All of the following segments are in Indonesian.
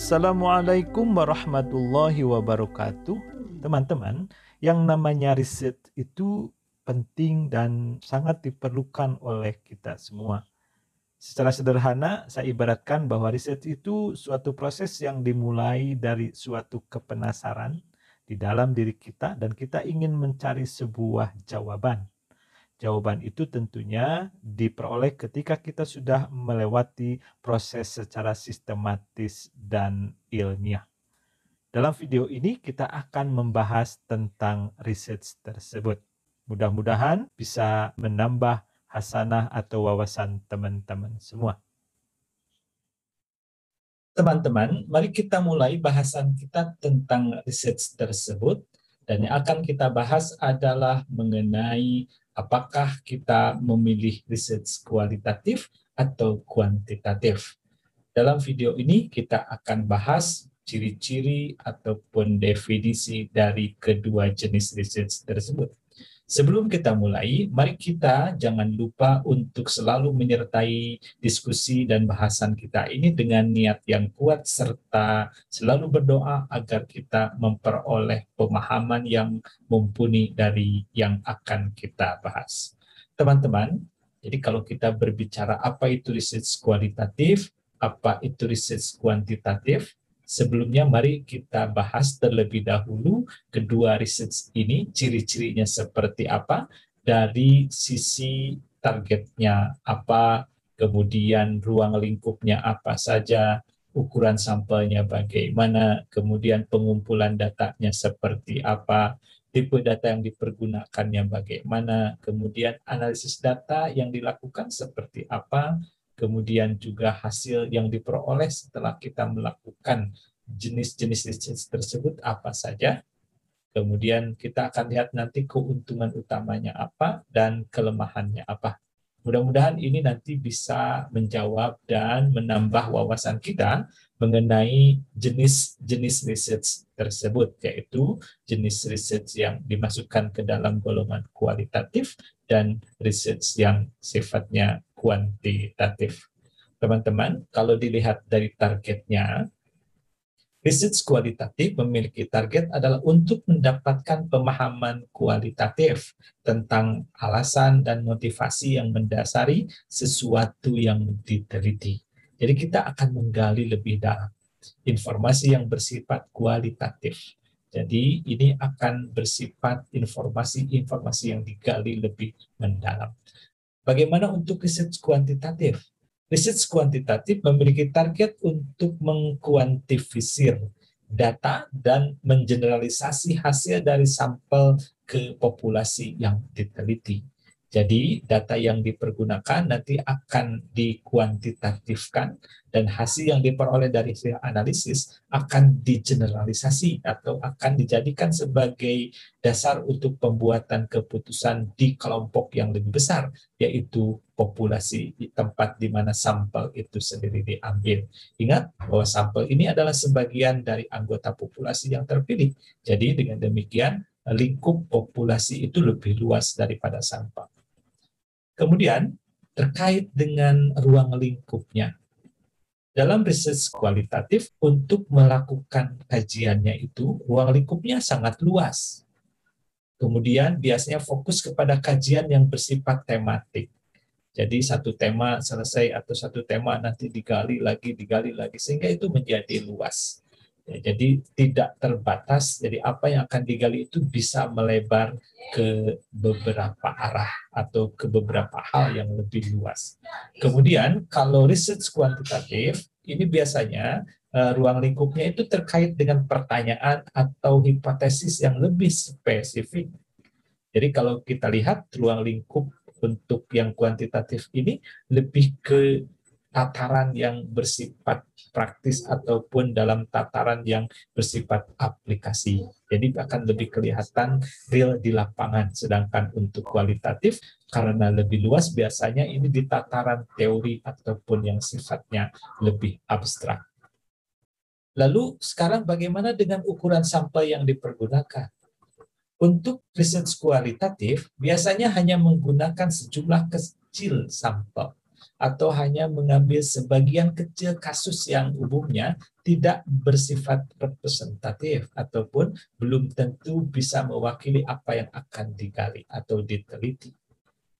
Assalamualaikum warahmatullahi wabarakatuh. Teman-teman, yang namanya riset itu penting dan sangat diperlukan oleh kita semua. Secara sederhana, saya ibaratkan bahwa riset itu suatu proses yang dimulai dari suatu kepenasaran di dalam diri kita dan kita ingin mencari sebuah jawaban. Jawaban itu tentunya diperoleh ketika kita sudah melewati proses secara sistematis dan ilmiah. Dalam video ini kita akan membahas tentang riset tersebut. Mudah-mudahan bisa menambah hasanah atau wawasan teman-teman semua. Teman-teman, mari kita mulai bahasan kita tentang riset tersebut. Dan yang akan kita bahas adalah mengenai apakah kita memilih riset kualitatif atau kuantitatif. Dalam video ini kita akan bahas ciri-ciri ataupun definisi dari kedua jenis riset tersebut. Sebelum kita mulai, mari kita jangan lupa untuk selalu menyertai diskusi dan bahasan kita ini dengan niat yang kuat serta selalu berdoa agar kita memperoleh pemahaman yang mumpuni dari yang akan kita bahas. Teman-teman, jadi kalau kita berbicara apa itu riset kualitatif, apa itu riset kuantitatif, sebelumnya mari kita bahas terlebih dahulu kedua riset ini, ciri-cirinya seperti apa, dari sisi targetnya apa, kemudian ruang lingkupnya apa saja, ukuran sampelnya bagaimana, kemudian pengumpulan datanya seperti apa, tipe data yang dipergunakannya bagaimana, kemudian analisis data yang dilakukan seperti apa, kemudian juga hasil yang diperoleh setelah kita melakukan jenis-jenis riset tersebut apa saja. Kemudian kita akan lihat nanti keuntungan utamanya apa dan kelemahannya apa. Mudah-mudahan ini nanti bisa menjawab dan menambah wawasan kita mengenai jenis-jenis riset tersebut, yaitu jenis riset yang dimasukkan ke dalam golongan kualitatif dan riset yang sifatnya kuantitatif. Teman-teman, kalau dilihat dari targetnya, riset kualitatif memiliki target adalah untuk mendapatkan pemahaman kualitatif tentang alasan dan motivasi yang mendasari sesuatu yang diteliti. Jadi kita akan menggali lebih dalam informasi yang bersifat kualitatif. Jadi ini akan bersifat informasi-informasi yang digali lebih mendalam. Bagaimana untuk riset kuantitatif? Riset kuantitatif memiliki target untuk mengkuantifisir data dan mengeneralisasi hasil dari sampel ke populasi yang diteliti. Jadi data yang dipergunakan nanti akan dikuantitatifkan dan hasil yang diperoleh dari analisis akan digeneralisasi atau akan dijadikan sebagai dasar untuk pembuatan keputusan di kelompok yang lebih besar, yaitu populasi di tempat di mana sampel itu sendiri diambil. Ingat bahwa sampel ini adalah sebagian dari anggota populasi yang terpilih. Jadi dengan demikian lingkup populasi itu lebih luas daripada sampel. Kemudian terkait dengan ruang lingkupnya. Dalam riset kualitatif, untuk melakukan kajiannya itu, ruang lingkupnya sangat luas. Kemudian biasanya fokus kepada kajian yang bersifat tematik. Jadi satu tema selesai atau satu tema nanti digali lagi, sehingga itu menjadi luas. Ya, jadi tidak terbatas, jadi apa yang akan digali itu bisa melebar ke beberapa arah atau ke beberapa hal yang lebih luas. Kemudian kalau riset kuantitatif, ini biasanya ruang lingkupnya itu terkait dengan pertanyaan atau hipotesis yang lebih spesifik. Jadi kalau kita lihat ruang lingkup untuk yang kuantitatif ini lebih ke tataran yang bersifat praktis ataupun dalam tataran yang bersifat aplikasi. Jadi akan lebih kelihatan real di lapangan. Sedangkan untuk kualitatif, karena lebih luas, biasanya ini di tataran teori ataupun yang sifatnya lebih abstrak. Lalu sekarang bagaimana dengan ukuran sampel yang dipergunakan? Untuk riset kualitatif, biasanya hanya menggunakan sejumlah kecil sampel. atau hanya mengambil sebagian kecil kasus yang umumnya tidak bersifat representatif ataupun belum tentu bisa mewakili apa yang akan digali atau diteliti.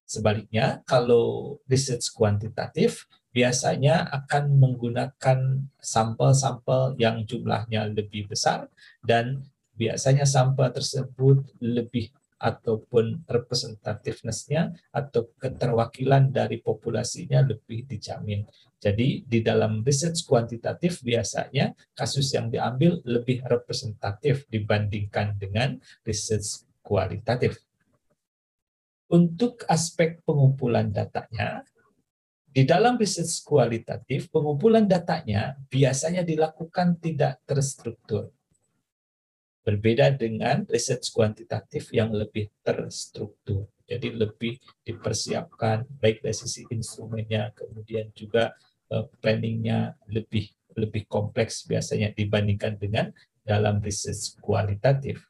Sebaliknya, kalau research kuantitatif biasanya akan menggunakan sampel-sampel yang jumlahnya lebih besar dan biasanya sampel tersebut lebih ataupun representativeness-nya atau keterwakilan dari populasinya lebih dijamin. Jadi di dalam research kuantitatif biasanya kasus yang diambil lebih representatif dibandingkan dengan research kualitatif. Untuk aspek pengumpulan datanya, di dalam research kualitatif, pengumpulan datanya biasanya dilakukan tidak terstruktur. Berbeda dengan research kuantitatif yang lebih terstruktur. Jadi lebih dipersiapkan, baik dari sisi instrumennya, kemudian juga planningnya lebih kompleks biasanya dibandingkan dengan dalam research kualitatif.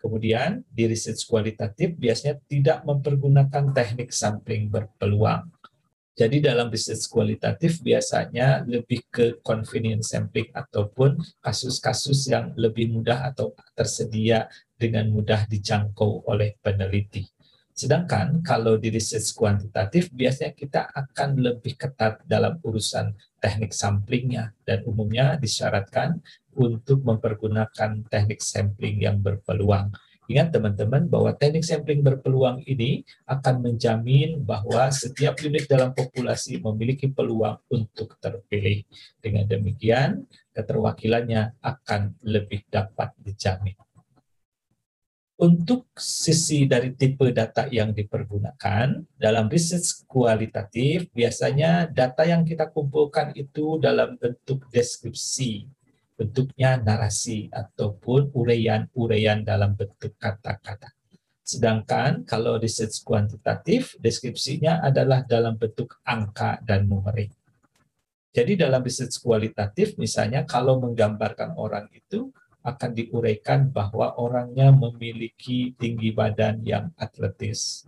Kemudian, di research kualitatif biasanya tidak mempergunakan teknik sampling berpeluang. Jadi dalam research kualitatif biasanya lebih ke convenient sampling ataupun kasus-kasus yang lebih mudah atau tersedia dengan mudah dijangkau oleh peneliti. Sedangkan kalau di research kuantitatif biasanya kita akan lebih ketat dalam urusan teknik samplingnya dan umumnya disyaratkan untuk mempergunakan teknik sampling yang berpeluang. Ingat teman-teman bahwa teknik sampling berpeluang ini akan menjamin bahwa setiap unit dalam populasi memiliki peluang untuk terpilih. Dengan demikian, keterwakilannya akan lebih dapat dijamin. Untuk sisi dari tipe data yang dipergunakan, dalam research kualitatif, biasanya data yang kita kumpulkan itu dalam bentuk deskripsi, bentuknya narasi, ataupun uraian-uraian dalam bentuk kata-kata. Sedangkan kalau research kuantitatif, deskripsinya adalah dalam bentuk angka dan numerik. Jadi dalam research kualitatif, misalnya kalau menggambarkan orang itu, akan diuraikan bahwa orangnya memiliki tinggi badan yang atletis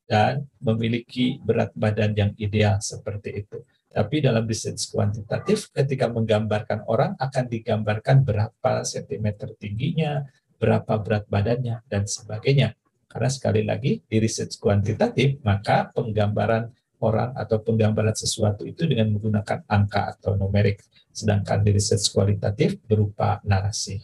dan memiliki berat badan yang ideal seperti itu. Tapi dalam research kuantitatif, ketika menggambarkan orang akan digambarkan berapa sentimeter tingginya, berapa berat badannya, dan sebagainya. Karena sekali lagi, di research kuantitatif, maka penggambaran orang atau penggambaran sesuatu itu dengan menggunakan angka atau numerik. Sedangkan di research kualitatif berupa narasi.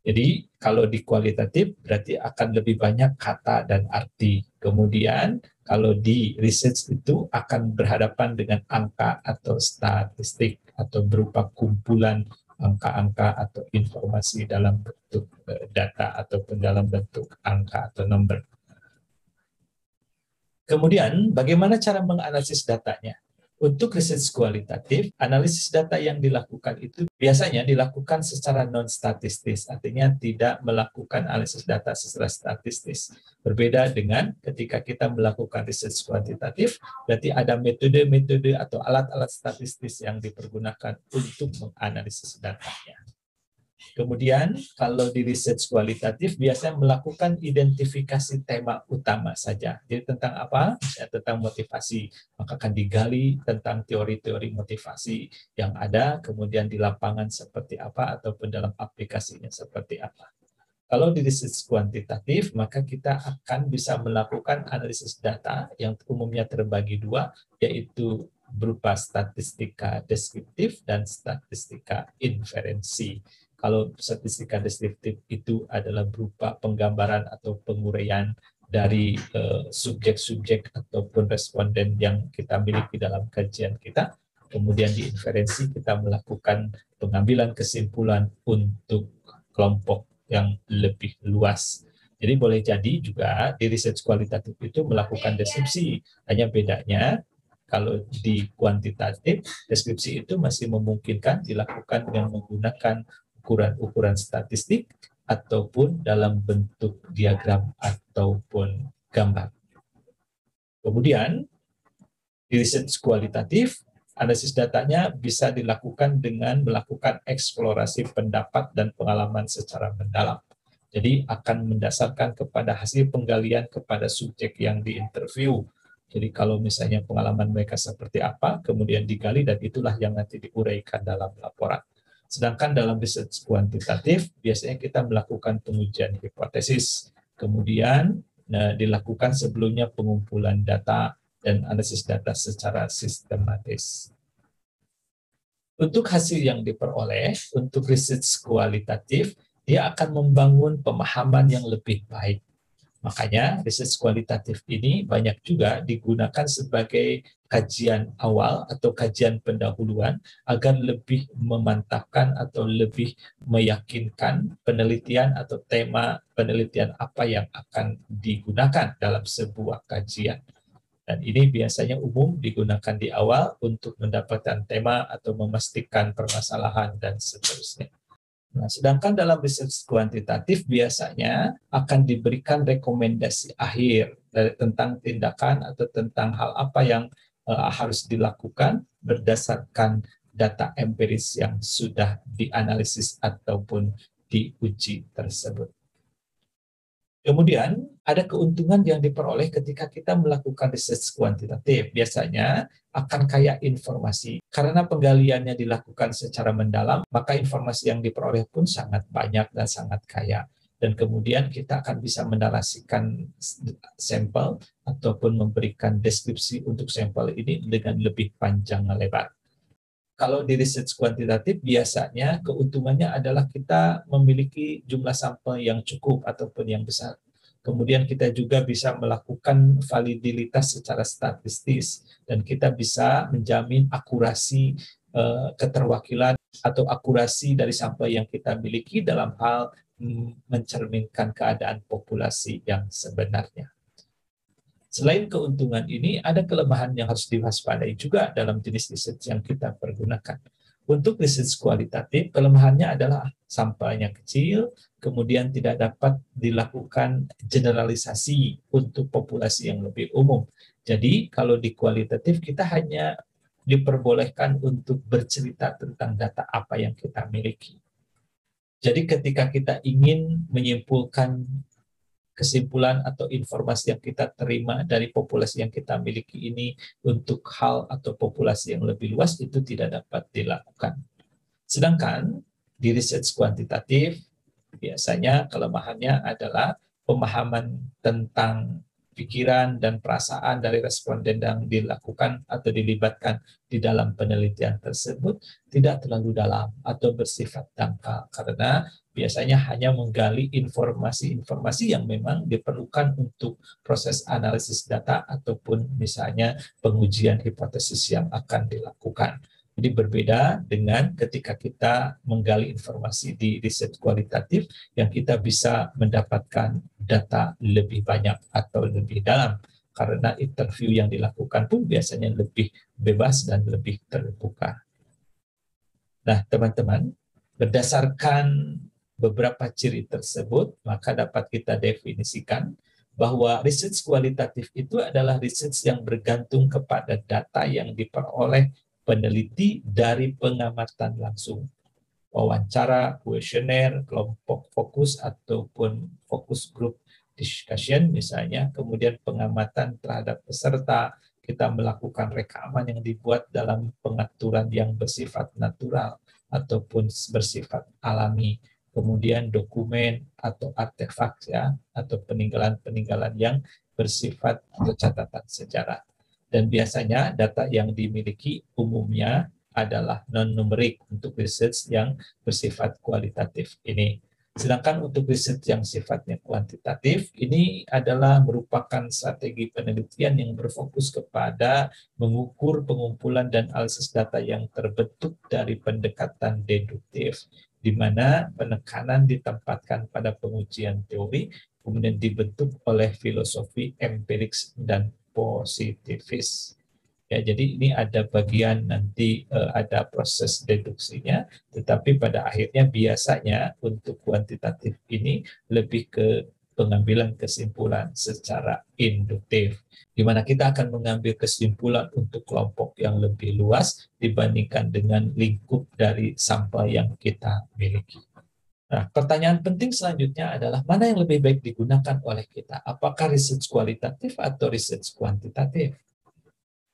Jadi kalau di kualitatif berarti akan lebih banyak kata dan arti. Kemudian kalau di research itu akan berhadapan dengan angka atau statistik atau berupa kumpulan angka-angka atau informasi dalam bentuk data ataupun dalam bentuk angka atau nomor. Kemudian bagaimana cara menganalisis datanya? Untuk research kualitatif, analisis data yang dilakukan itu biasanya dilakukan secara non-statistis, artinya tidak melakukan analisis data secara statistis. Berbeda dengan ketika kita melakukan research kuantitatif, berarti ada metode-metode atau alat-alat statistis yang dipergunakan untuk menganalisis datanya. Kemudian, kalau di research kualitatif, biasanya melakukan identifikasi tema utama saja. Jadi tentang apa? Ya, tentang motivasi. Maka akan digali tentang teori-teori motivasi yang ada, kemudian di lapangan seperti apa, ataupun dalam aplikasinya seperti apa. Kalau di research kuantitatif, maka kita akan bisa melakukan analisis data yang umumnya terbagi dua, yaitu berupa statistika deskriptif dan statistika inferensi. Kalau statistika deskriptif itu adalah berupa penggambaran atau penguraian dari subjek-subjek ataupun responden yang kita miliki dalam kajian kita. Kemudian di inferensi kita melakukan pengambilan kesimpulan untuk kelompok yang lebih luas. Jadi boleh jadi juga di research kualitatif itu melakukan deskripsi. Hanya bedanya kalau di kuantitatif, deskripsi itu masih memungkinkan dilakukan dengan menggunakan ukuran-ukuran statistik ataupun dalam bentuk diagram ataupun gambar. Kemudian, di research kualitatif, analisis datanya bisa dilakukan dengan melakukan eksplorasi pendapat dan pengalaman secara mendalam. Jadi akan mendasarkan kepada hasil penggalian kepada subjek yang diinterview, Jadi kalau misalnya pengalaman mereka seperti apa, kemudian digali dan itulah yang nanti diuraikan dalam laporan. Sedangkan dalam riset kuantitatif, biasanya kita melakukan pengujian hipotesis. Kemudian dilakukan sebelumnya pengumpulan data dan analisis data secara sistematis. Untuk hasil yang diperoleh, untuk riset kualitatif, dia akan membangun pemahaman yang lebih baik. Makanya riset kualitatif ini banyak juga digunakan sebagai kajian awal atau kajian pendahuluan agar lebih memantapkan atau lebih meyakinkan penelitian atau tema penelitian apa yang akan digunakan dalam sebuah kajian. Dan ini biasanya umum digunakan di awal untuk mendapatkan tema atau memastikan permasalahan dan seterusnya. Nah, sedangkan dalam riset kuantitatif biasanya akan diberikan rekomendasi akhir tentang tindakan atau tentang hal apa yang harus dilakukan berdasarkan data empiris yang sudah dianalisis ataupun diuji tersebut. Kemudian ada keuntungan yang diperoleh ketika kita melakukan riset kuantitatif. Biasanya akan kaya informasi. Karena penggaliannya dilakukan secara mendalam, maka informasi yang diperoleh pun sangat banyak dan sangat kaya. Dan kemudian kita akan bisa menarasikan sampel ataupun memberikan deskripsi untuk sampel ini dengan lebih panjang lebar. Kalau di riset kuantitatif biasanya keuntungannya adalah kita memiliki jumlah sampel yang cukup ataupun yang besar. Kemudian kita juga bisa melakukan validitas secara statistis dan kita bisa menjamin akurasi keterwakilan atau akurasi dari sampel yang kita miliki dalam hal mencerminkan keadaan populasi yang sebenarnya. Selain keuntungan ini, ada kelemahan yang harus diwaspadai juga dalam jenis riset yang kita pergunakan. Untuk riset kualitatif, kelemahannya adalah sampelnya kecil, kemudian tidak dapat dilakukan generalisasi untuk populasi yang lebih umum. Jadi, kalau di kualitatif, kita hanya diperbolehkan untuk bercerita tentang data apa yang kita miliki. Jadi, ketika kita ingin menyimpulkan kesimpulan atau informasi yang kita terima dari populasi yang kita miliki ini untuk hal atau populasi yang lebih luas itu tidak dapat dilakukan. Sedangkan di riset kuantitatif biasanya kelemahannya adalah pemahaman tentang pikiran dan perasaan dari responden yang dilakukan atau dilibatkan di dalam penelitian tersebut tidak terlalu dalam atau bersifat dangkal karena biasanya hanya menggali informasi-informasi yang memang diperlukan untuk proses analisis data ataupun misalnya pengujian hipotesis yang akan dilakukan. Jadi berbeda dengan ketika kita menggali informasi di riset kualitatif yang kita bisa mendapatkan data lebih banyak atau lebih dalam karena interview yang dilakukan pun biasanya lebih bebas dan lebih terbuka. Nah, teman-teman, berdasarkan beberapa ciri tersebut, maka dapat kita definisikan bahwa riset kualitatif itu adalah riset yang bergantung kepada data yang diperoleh peneliti dari pengamatan langsung. Wawancara, kuesioner, kelompok fokus, ataupun fokus group discussion misalnya, kemudian pengamatan terhadap peserta, kita melakukan rekaman yang dibuat dalam pengaturan yang bersifat natural ataupun bersifat alami, kemudian dokumen atau artefak ya, atau peninggalan-peninggalan yang bersifat atau catatan sejarah. Dan biasanya data yang dimiliki umumnya adalah non-numerik untuk riset yang bersifat kualitatif ini. Sedangkan untuk riset yang sifatnya kuantitatif, ini adalah merupakan strategi penelitian yang berfokus kepada mengukur pengumpulan dan analisis data yang terbentuk dari pendekatan deduktif, di mana penekanan ditempatkan pada pengujian teori, kemudian dibentuk oleh filosofi empirik dan positivis. Ya, jadi ini ada bagian nanti ada proses deduksinya, tetapi pada akhirnya biasanya untuk kuantitatif ini lebih ke pengambilan kesimpulan secara induktif, di mana kita akan mengambil kesimpulan untuk kelompok yang lebih luas dibandingkan dengan lingkup dari sampel yang kita miliki. Nah, pertanyaan penting selanjutnya adalah mana yang lebih baik digunakan oleh kita? Apakah research kualitatif atau research kuantitatif?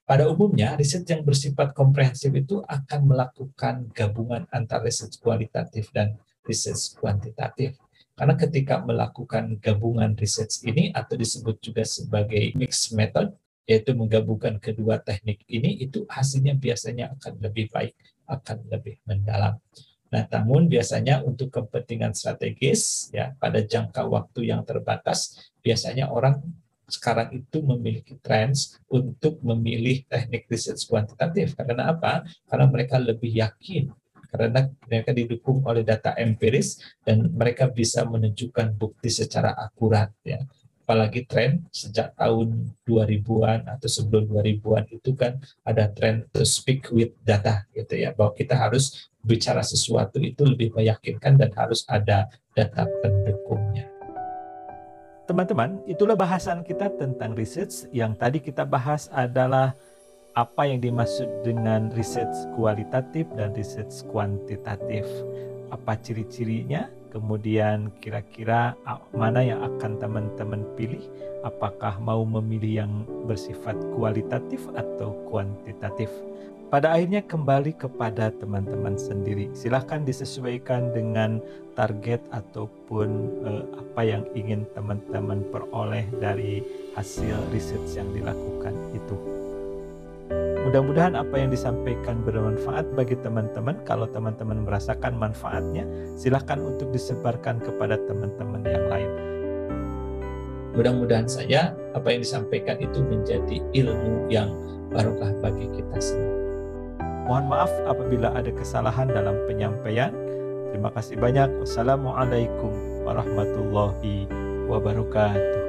Pada umumnya, riset yang bersifat komprehensif itu akan melakukan gabungan antara research kualitatif dan research kuantitatif. Karena ketika melakukan gabungan research ini, atau disebut juga sebagai mixed method, yaitu menggabungkan kedua teknik ini, itu hasilnya biasanya akan lebih baik, akan lebih mendalam. Nah, namun biasanya untuk kepentingan strategis, ya pada jangka waktu yang terbatas, biasanya orang sekarang itu memiliki trends untuk memilih teknik riset kuantitatif. Karena apa? Karena mereka lebih yakin, karena mereka didukung oleh data empiris dan mereka bisa menunjukkan bukti secara akurat, ya. Apalagi tren sejak tahun 2000-an atau sebelum 2000-an itu kan ada tren to speak with data gitu ya, bahwa kita harus bicara sesuatu itu lebih meyakinkan dan harus ada data pendukungnya. Teman-teman, itulah bahasan kita tentang research. Yang tadi kita bahas adalah apa yang dimaksud dengan research kualitatif dan research kuantitatif. Apa ciri-cirinya? Kemudian kira-kira mana yang akan teman-teman pilih? Apakah mau memilih yang bersifat kualitatif atau kuantitatif? Pada akhirnya kembali kepada teman-teman sendiri. Silahkan disesuaikan dengan target ataupun apa yang ingin teman-teman peroleh dari hasil riset yang dilakukan itu. Mudah-mudahan apa yang disampaikan bermanfaat bagi teman-teman. Kalau teman-teman merasakan manfaatnya, silahkan untuk disebarkan kepada teman-teman yang lain. Mudah-mudahan saja apa yang disampaikan itu menjadi ilmu yang barokah bagi kita semua. Mohon maaf apabila ada kesalahan dalam penyampaian. Terima kasih banyak. Wassalamualaikum warahmatullahi wabarakatuh.